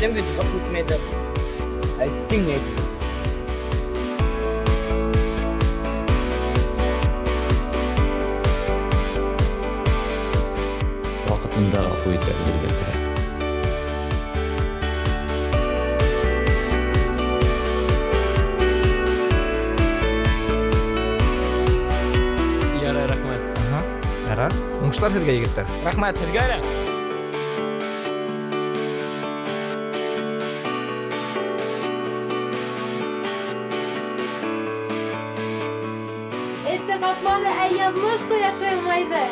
Sen bir tıka futmaya da. Ayıttın ne? Вакытында гафу итәргә кирәк. Ярай, рахмат. Ярар. Уңышлар һеҙгә, егеттәр. Рахмат, һеҙгә лә. Эсте капманы, ә яҙмыш ҡояшы ылмайҙы.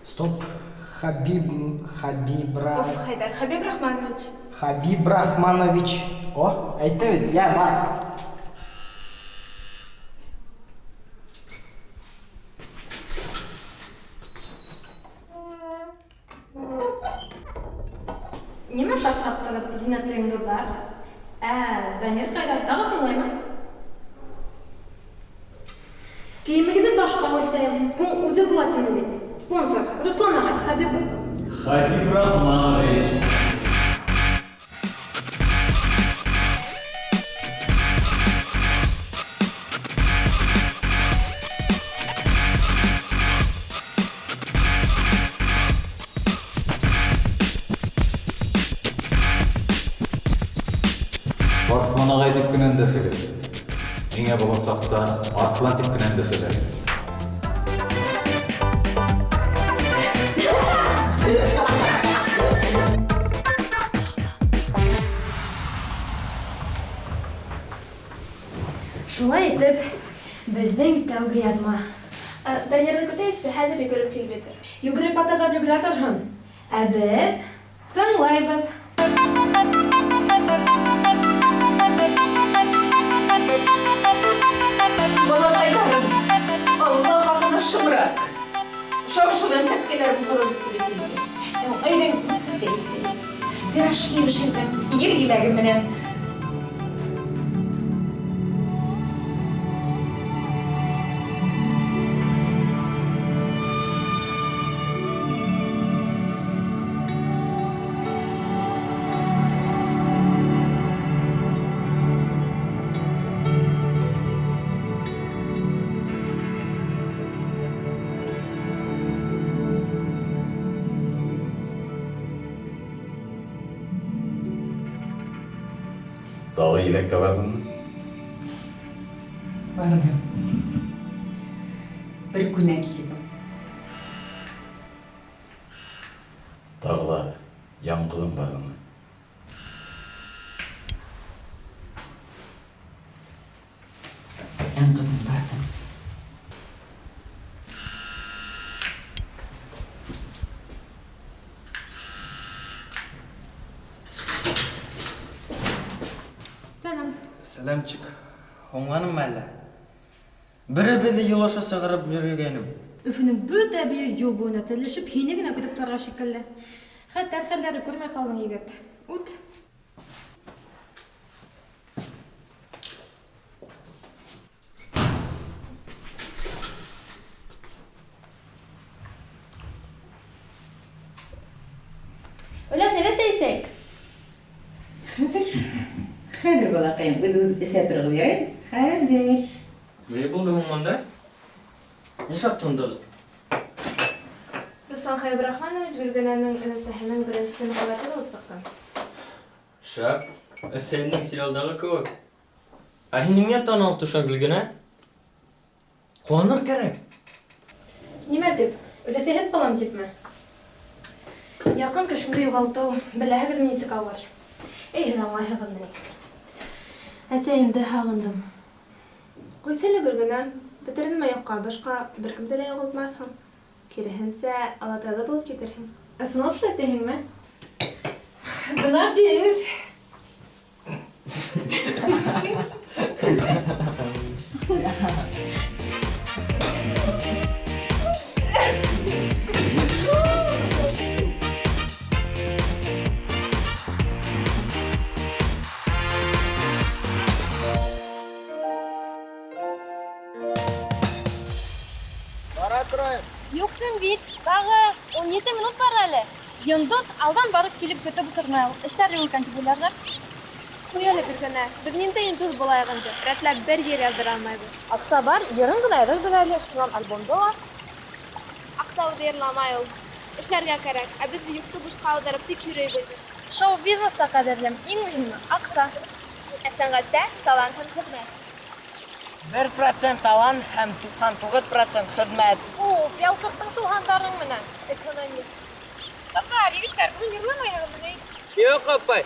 Стоп. Хайдар Хабиб Рахманович. Хабиб Рахманович. О, айтты бит, я бар. Нимә шатлаттығыз зиннәтлегеңде бар? Данир ҡайҙа? Тағы һуңлаймы? Кейемегеҙҙе ташҡа ҡуйсайым. Һуң үҙе була тине бит. Спонсор, Руслан ағай, Хабиб. Хабиб Рахманович. Рахман ағай деп кенә әндәшегеҙ. Миңә был саҡта Атлант дип кенә әндәшәләр. Шулай итеп, беҙҙең тәүге яҙма. Данирҙы көтәйексе, хәҙер йүгереп килеп. Йүгереп батырға йүгерә торһон. Ә беҙ тыңлайбыҙ. Балаҡайҙарым, Алла хаҡына шыбыраҡ. Шау-шыуҙан сәскәләрем ҡороп килеп. Әйҙең сәсәйсе. Пирожки бешерҙем, ир иләге менән. Тағы еләккә бардыңмы? Бардым. Бір күнәк едім. Тағы да яңғыдың бардыңмы? Яңғыдым бардым. Сәлам. Сәләмчик. Һуңланым әллә? Бірі беҙҙе йолаша сығарып йөрөгәнем. Өфөнөң бөтә бейе юл буйына телешеп, һине генә көтөп торған шикелле. Хәтәр хәлдәрен күрмәй ҡалдың, егет. Ут. Өләс, сәйсәк. Хәҙер балаҡайым, үҙ эсә торғо бирәйем. Хәҙер. Не булды һуң монда? Нишап тындығыҙ? Руслан Хабиб Рахманович Гөлгөнәнең өләсәһенең беренсе мөхәббәте булып сыҡты. Шәп. Әсәйенең сериалдағы кеүек. Ә һин ниңә танау төшә Гөлгөнә? Ҡыуаныр кәрәк. Нимә тип? Өләсәһеҙ ҡалам типме? Яҡын кешеңде юғалтыу, беләһегеҙ нисек ауыр. Һеҙ аңлайһығыҙмы ни? Әсәйемде һағындым. Ҡуйсәле Гөлгөнә, бөтөрөнмә юҡҡа, башҡа бер кемде лә юғалтмаҫһың. Киреһенсә, алатайлы булып китерһең. Ысынлап эшләтәһеңме? Бына беҙ. бар әле. Йондот алдан барып килеп көтөп утырмайлык. Эштәр юлкан тибуларга. Куяла бергәнә. Бер нинди инде булай янды. Рәтләп бер йөр яздыра алмайбыз. Акса бар, ярым гына әйбәт беләле, шуннан альбомда ла. Аксау диярләмай ул. Эшләргә кирәк. Ә без юкты буш калдырып тик йөрөйбез. Шоу бизнеста кадерлем, иң мөһиме акса. Ә сәнгатьтә талант һәм хезмәт. 1% талант һәм 99% хезмәт. О, ялкыттың шул хандарың менән. Экономист. Така, егетләр, бу йөрмәйһегезме? Юк, апай.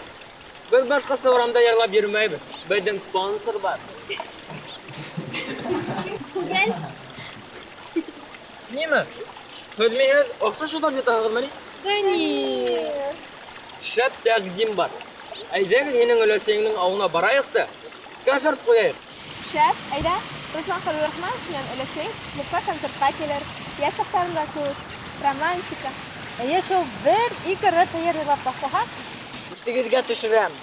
Без башкасы урамда ярлап йөрмәйбез. Безнең спонсор бар. Гел. Ниме? Хезмәт акча шулап ятагызмы? Дәни. Шәп тәкъдим бар. Әйдәгез, һинең өләсеңнең авына барайык та концерт куяйык. Шәп, әйдә. Руслан Хәлүрахман белән өләсең Мука концертка килер. Яшьләрендә күп романтика. Әйе, шул 1-2 рәт тәйярлап ташлага. Үстегезгә төшерәм.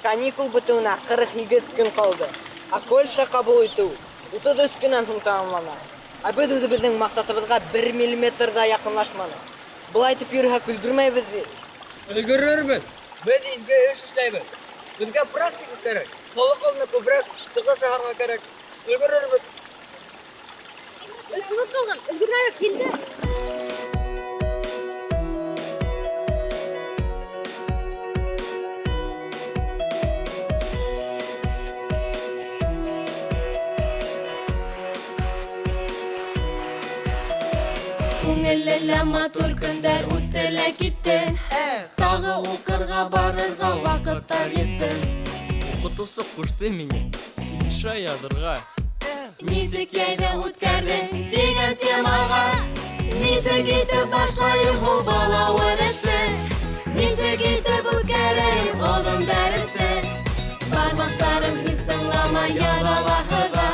Каникул бетүенә 47 көн калды. Ә колледжга кабул итү 33 көннән соң тәмамлана. Ә без үзебезнең максатыбызга 1 мм да якынлашмадык. Булай итеп йөрһә көлгермәйбез бит. Өлгерербез. Без изге эш эшләйбез. Безгә практика кирәк. Халыкны күбрәк сыгыш шаһарга кирәк. Өлгерербез. Исмәт калган, өлгермәйек килде. Күңелле матур көндәр үтте лә китте. Тагы укырга барырга вакыттар җитте. Укытучы кушты мине инша язырга. Нисек яйда үткәрдең дигән темага. Нисек итеп башлайым ул бала уңышны. Нисек итеп үткәрәм улым дәресне. Бармактарым һис тыңламай яралаһыга.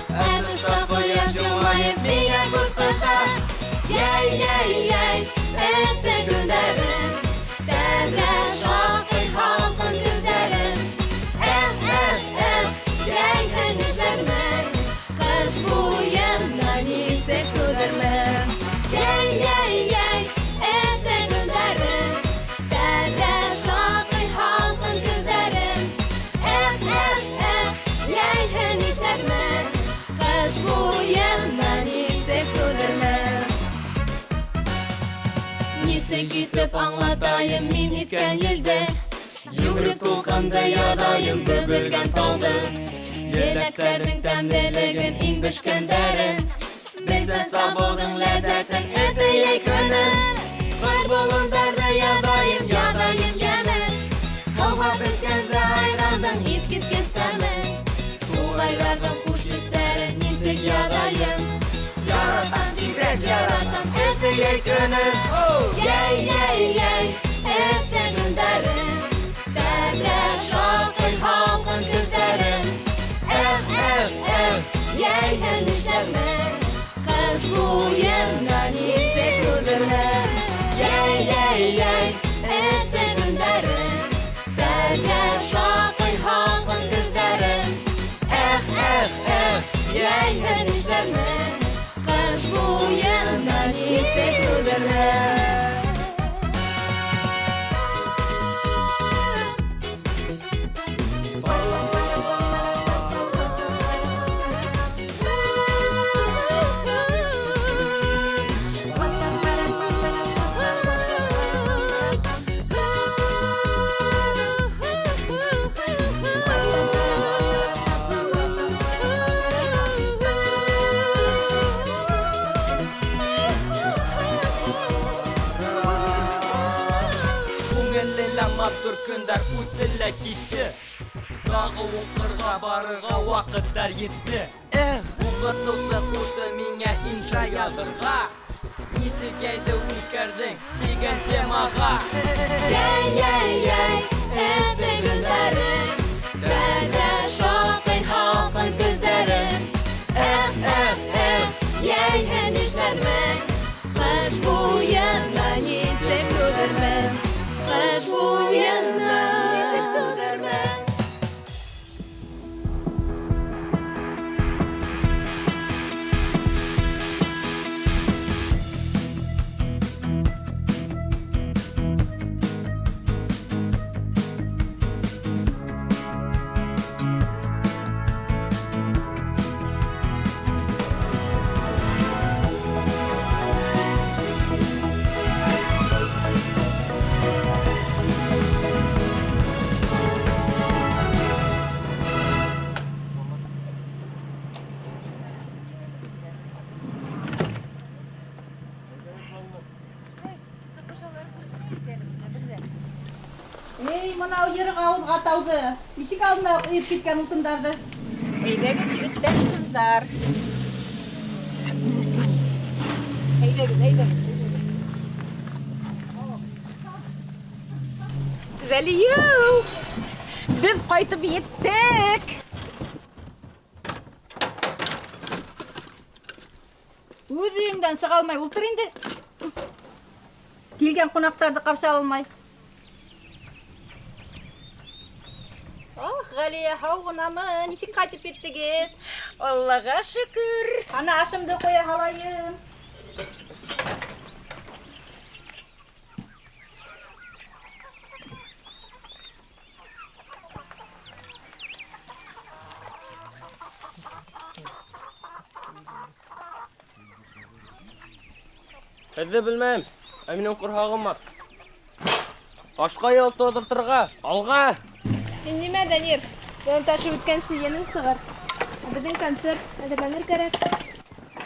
Ә тышта кояш елмаеп миңа күз кыта. Яй, әтте көндәрем, тәбрә шакый халкын күдәрем. Яй һәнешләрмә, кыш буена нисек күдермә. Яй, әтте көндәрем, тәбрә шакый халкын күдәрем. Яй һәнешләрмә, кыш буена нисек күдермә. Нисек итеп аңлатайым мин иткән елдә. Югрек тулкында ядайым бөгелгән талды. Йөрәкләрнең тәмлелеген иң бешкәндәрен. Бездән сабылдың ләззәтен әтәй көне. Бар болындарда ядайым яме. Һава бескәндә айрандың ит киткәс тәме. Тугайларның хуш итләрен нисек ядайым. Яратам, бигрәк яратам әтәй көне. Яй, әтте көндәрем, тәбрә шакый халкын күтәрем. Яй һәнешләрмә, кыш буена нисек күдермә. Яй, әтте көндәрем, тәбрә шакый халкын күтәрем. Яй һәнешләрмә, кыш буена нисек күдермә. Матур көндәр үтте лә китте. Тагы укырга барырга вакыттар җитте. Укытучы кушты миңа инша язырга. Нисек яйда үткәрдең дигән темага. Яй, әтте көндәрем, тәбрә шакый халкын күтәрем. Яй һәнешләрмә, кыш буена нисек күдермә. Кыш буена нисек күдермә. Ей, мынау ерік ауызға атауды. Ишік алдында үйіп кеткен ұлтындарды. Әйдәге жігіттер қыздар. Әйдәге. Зәлию! Біз қайтып еттік! Өз үйіңден шыға алмай ұлтыр енді. Келген қонақтарды қарсы алмай. Ғалия, хауғынамы, несін қайтып еттігіз? Аллаға шүкір! Ана ашымды қоя қалайын. Әзі білмәм, әмінен құрғағым бар. Ашқа елті отыртырға, алға! Сен неме, Данир? Дән ташы өткен сүйенің сығыр. Біздің концерт әзірленір керек.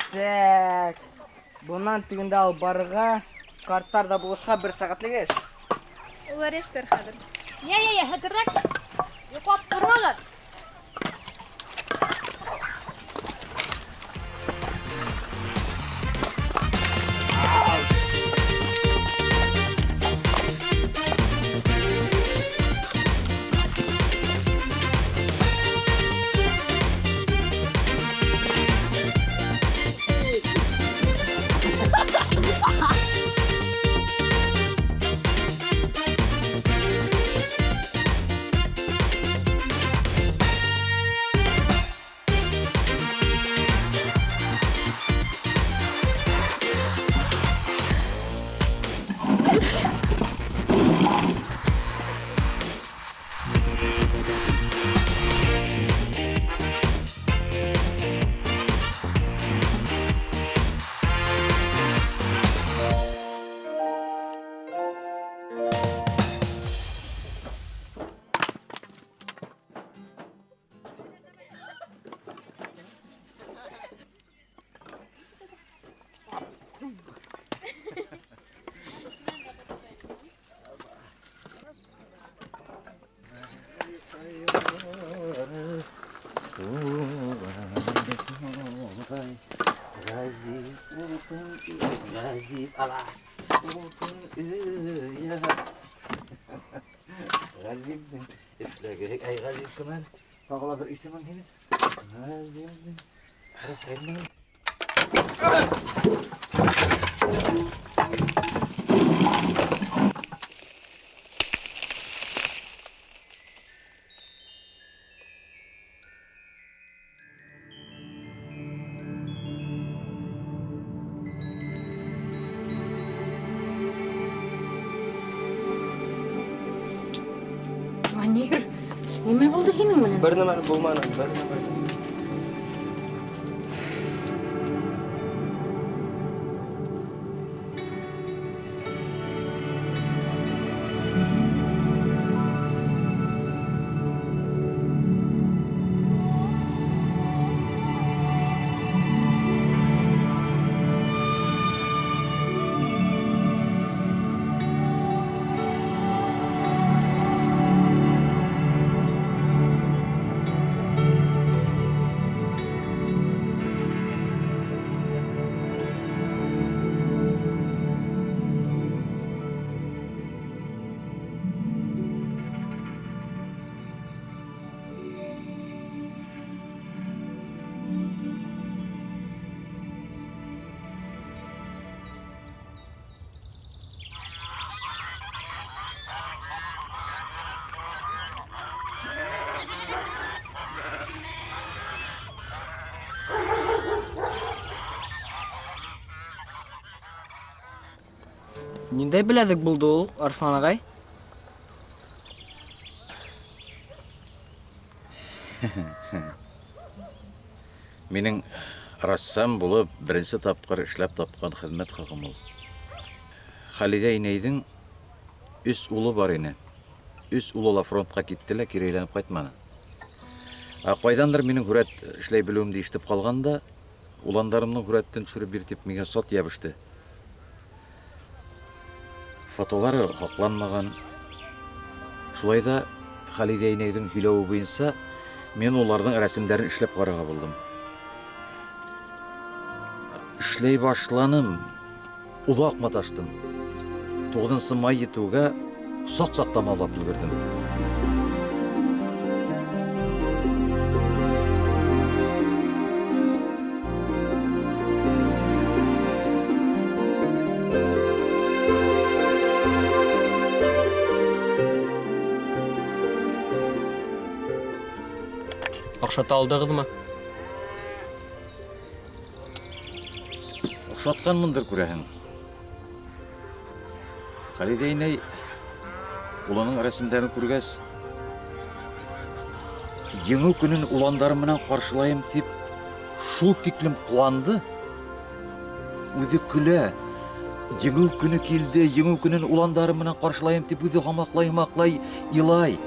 Так, бұнан түгінді ал барыға, карттарда бұлышқа 1 сағатлық еш. Олар ештер қадыр. Я, хәтіррәк. Йоқап тұрмағыр. Данир, неме болды хенің менен? Бір нәмәр болманы, бір нәмәр. Нендей біләдік болды ол, Арслан ағай? Менің рассам болып, бірінші тапқыр ішләп тапқан қызмет қағым ол. Халида инейдің 3 ұлы бар ені. 3 ұлыла фронтқа кеттілі, керейленіп қайтманы. Қайдандыр менің хүрәт ішлей білуімді ештіп қалғанда, уландарымның хүрәттен түсіріп бертіп меге сот ябышты. фотолары хакланмаган. Шулай да Халидә инәйдең һөйләве буенча мен уларның рәсемнәрен эшләп карарга булдым. Эшләй башланым, узак маташтым. 9 май етүгә сак-сак тамамлап өлгердем. Акчаты алдыгызмы? Ошатканмындыр күрәһең. Халидә инәй улының рәсемнәрен күргәс, еңү көнен уландары менән каршылайым дип шул тиклем куанды. Үзе көлә. Еңү көне килде, еңү көнен уландары менән каршылайым дип үзе хамаклай илай.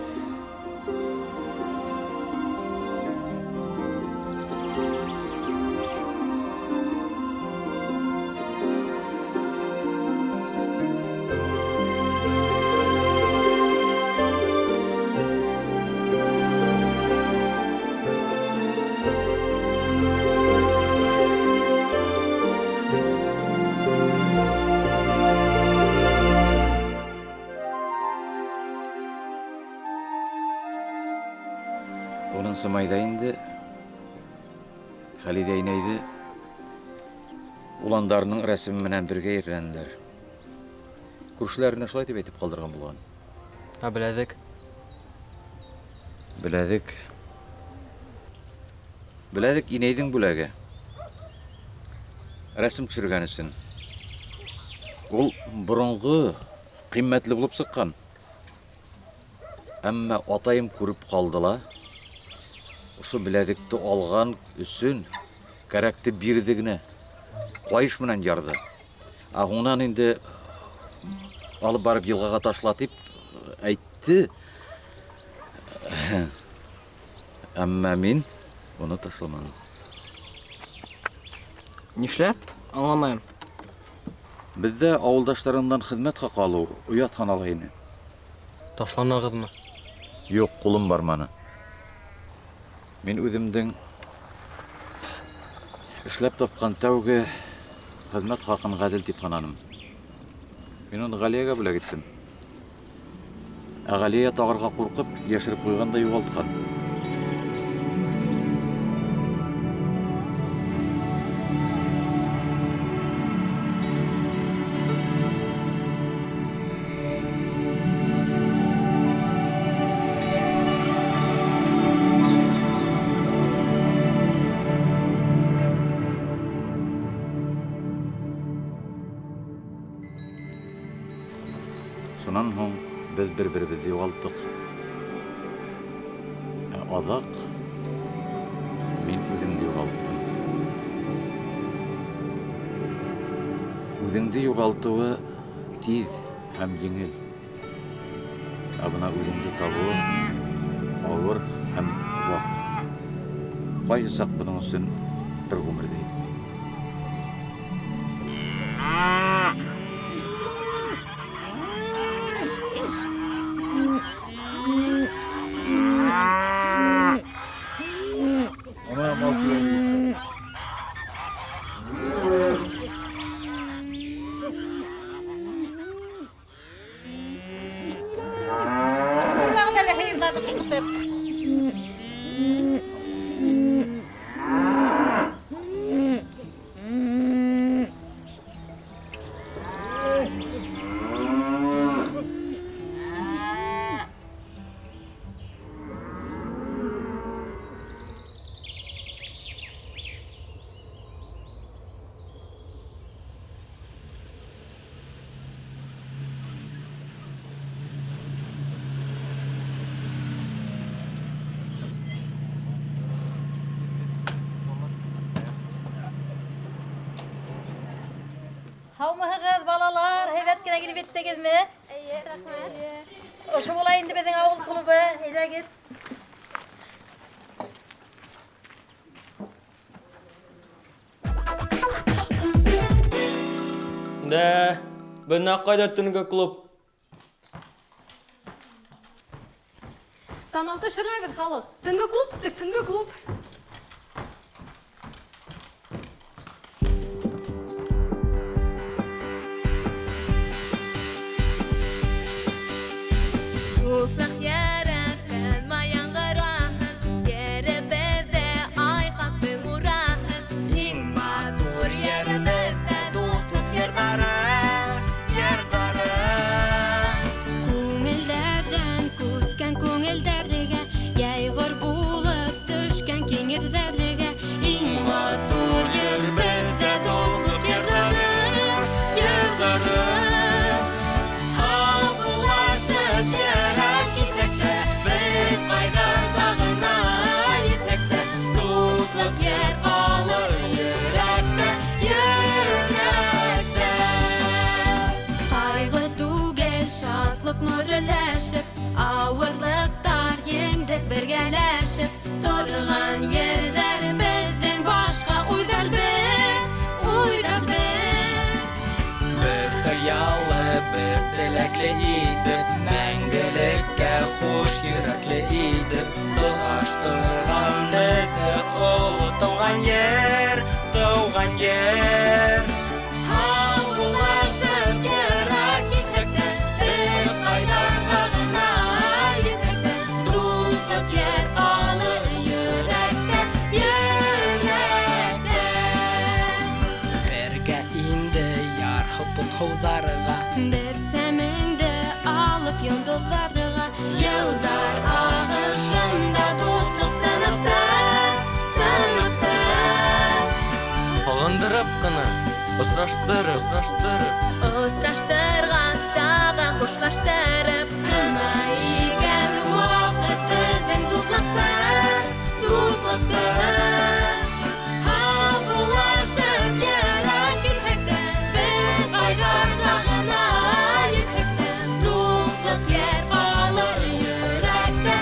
Онынсы майда инде Халидә инәйде уландарының рәсеме менән бергә ирләнделәр. Күршеләренә шулай дип әйтеп калдырган булган. Беләдек. Беләдек инәйдең бүләге. Рәсем төшергән өчен. Ул борынгы кыйммәтле булып сыккан. Әмма атайым күреп калдыла. Ошо беләдекте алган өчен кәрәкте бирде генә. Кайыш менән ярды. Агунан инде алып барып елгага ташлатып әйтте. Әмма мин уны ташламадым. Нишләп? Аңламаем. Бездә авылдашларымдан хезмәт хакы алу уят санала иде. Ташланагызмы? Юк, кулым барманы. Мин үземдең эшләп тапкан тәүге хезмәт хакын гадел дип санадым. Мин аны Галиягә бүләк иттем. Ә Галия тагырга куркып, яшереп куйганда югалткан. Шуннан һуң без бер-беребезне югалттык. Азак мин үземне югалттым. Үзеңне югалтуы тиз һәм җиңел. Абына үзеңне табуы авыр һәм вак. Кайсы сак буның өчен бер гомер ди. Haumahıgız balalar, hevet gene gidip ettiniz mi? Әйе, рәхмәт. Oşu bulay indi bizim avul klubu, heyde git. Дә, Бына кайда төнге клуб? Танауты шырмайбыт халық. Түнгі клуб, түнгі клуб. Ufak yaratkan mayanggaran Yere bede ay kapı nguran İng matur yere bede dostluk yerdara Көңілдерден күскен көңілдерге Яйғыр болып түшкен кеңірдерге Иң матур ер беде достлық йerdары Хабылашып ерак кетмекте Біз қайдардағына етмекте Достлық ер қалыр жүректе Қайғы түгел шатлық нұрылашып Ауырлықтар еңдік біргеләшіп Тұрған ердер біздің башқа уйдар бір Bir хыялы, bir теләкле идек Мәңгелеккә хуш йөрәкле идек Тоташтырган иде олы тауган ер Хабылашып ерак кетмекте Біз қайдардағына етмекте Достлық ер қалыр жүректе Бергә инде яр хыпыт һыуларга Bir сәмеңді алып йондызларға Йылдар ағышында достлық сынықты Һагындырып кына Ысраштырып Ысраштырған тағы хушлаштырып Кына иген вақыт біздің дуслықты Хабылашып ерак кетмекте Біз қайдардағына етмекте Достлық ер қалыр жүректе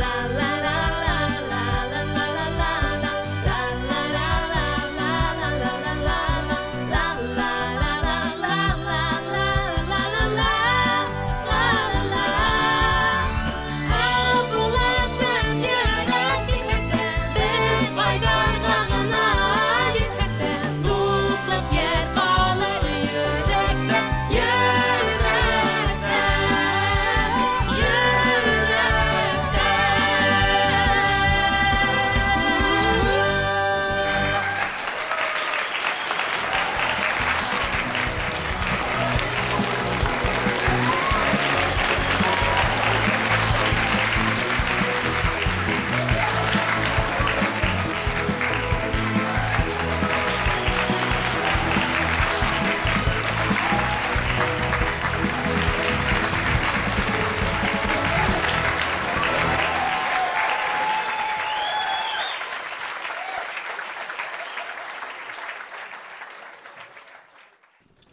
La la la la la la la la la la La la la la la la la la la La la la la la la la la la la Хабылашып ерак кетмекте Біз қайдардағына етмекте Достлық ер қалыр жүректе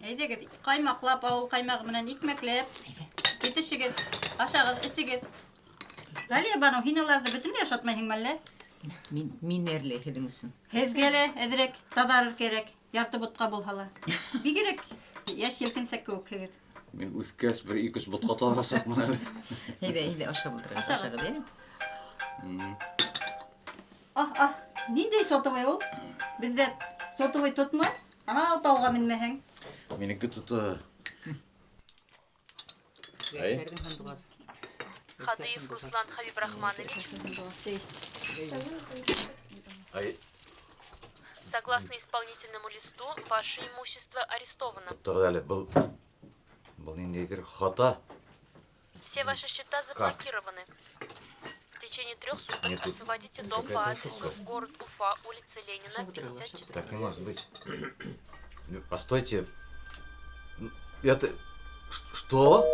Әйдәгез, каймаклап, авыл каймагы менән икмәкләп. Итешегез, ашагыз, исегез. Галия бану, һин аларны бөтенләй ашатмайһыңмы әллә? Мин әрле һеҙҙең өсөн. Һеҙгә лә әҙерәк таҙарыр кәрәк, ярты бутҡа булһа ла. Бигерәк йәш елкенсәк кеүек һегеҙ. Мин үҫкәс бер 2-3 ботҡа таҙарасаҡмын әле. Һәйҙә, ашап ултырығыҙ, Ашағыҙ. ашағыҙ, әйҙә. Ниндәй сотовый ул? Беҙҙә сотовый тотмай. Ана тауға менмәһәң. Минеке тота. Сәрҙең һандуғас. Хадыев Руслан Хабибрахманович Ай, Согласно исполнительному листу, ваше имущество арестовано. тоғ әле, был ниндәйҙер хата. Все ваши счета заблокированы. В течение 3 суток Нет, тут освободите дом по адресу город Уфа, улица Ленина, 54. Так не может быть. Постойте. Это... Что?